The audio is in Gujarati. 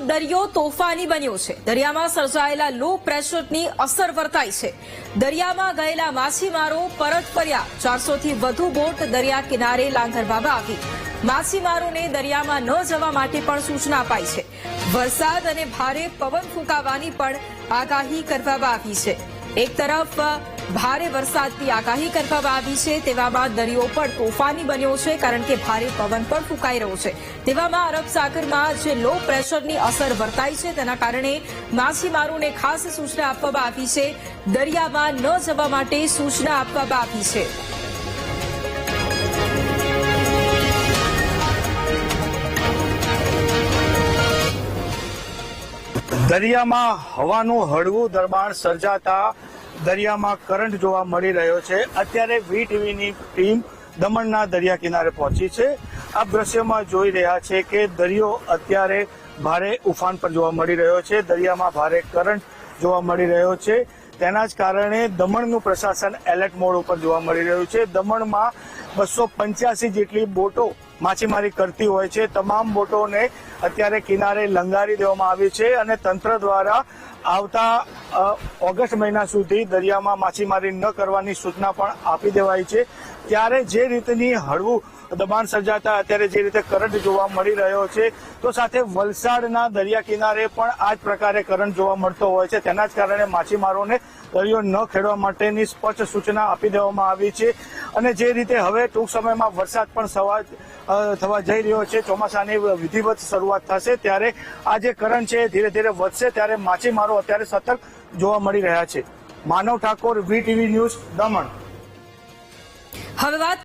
દરિયો તોફાની બન્યો છે। દરિયામાં સર્જાયેલા લો પ્રેશરની અસર વર્તાઈ છે। દરિયામાં ગયેલા માછીમારો પરત ફર્યા। 400 થી વધુ બોટ દરિયા કિનારે લાંગરવામાં આવી। માછીમારોને દરિયામાં ન જવા માટે પણ સૂચના અપાઈ છે। વરસાદ અને ભારે પવન ફૂંકાવાની પણ આગાહી કરવામાં આવી છે। એક તરફ ભારે વરસાદની આગાહી કરવામાં આવી છે, તેવામાં દરિયો પણ તોફાની બન્યો છે, કારણ કે ભારે પવન પણ ફૂંકાઈ રહ્યો છે। તેવામાં અરબ સાગરમાં જે લો પ્રેશરની અસર વર્તાઈ છે, તેના કારણે માછીમારોને ખાસ સૂચના આપવામાં આવી છે। દરિયામાં ન જવા માટે સૂચના આપવામાં આવી છે। દરિયામાં હવાનું હળવું દબાણ સર્જાતા દરિયામાં કરંટ જોવા મળી રહ્યો છે। અત્યારે વીટીવીની ટીમ દમણના દરિયા કિનારે પહોંચી છે। આપ દ્રશ્યમાં જોઈ રહ્યા છે કે દરિયો અત્યારે ભારે ઉફાન પર જોવા મળી રહ્યો છે। દરિયામાં ભારે કરંટ જોવા મળી રહ્યો છે। તેના જ કારણે દમણનું પ્રશાસન એલર્ટ મોડ ઉપર જોવા મળી રહ્યું છે। દમણમાં 285 જેટલી બોટો માછીમારી કરતી હોય છે। તમામ બોટોને અત્યારે કિનારે લંગારી દેવામાં આવી છે અને તંત્ર દ્વારા આવતા ઓગસ્ટ મહિના સુધી દરિયામાં માછીમારી ન કરવાની સૂચના પણ આપી દેવાઈ છે। ત્યારે જે રીતની હળવું દબાણ સર્જાતા અત્યારે જે રીતે કરંટ જોવા મળી રહ્યો છે, તો સાથે વલસાડના દરિયા કિનારે પણ આ જ પ્રકારે કરંટ જોવા મળતો હોય છે। તેના જ કારણે માછીમારોને દરિયો ન ખેડવા માટેની સ્પષ્ટ સૂચના આપી દેવામાં આવી છે। અને જે રીતે હવે ટૂંક સમયમાં વરસાદ પણ થવા જઈ રહ્યો છે, ચોમાસાની વિધિવત શરૂઆત થશે, ત્યારે આ જે કરંટ છે ધીરે ધીરે વધશે, ત્યારે માછીમારો અત્યારે સતર્ક જોવા મળી રહ્યા છે। માનવ ઠાકોર, વીટીવી ન્યૂઝ, દમણ। હવે વાત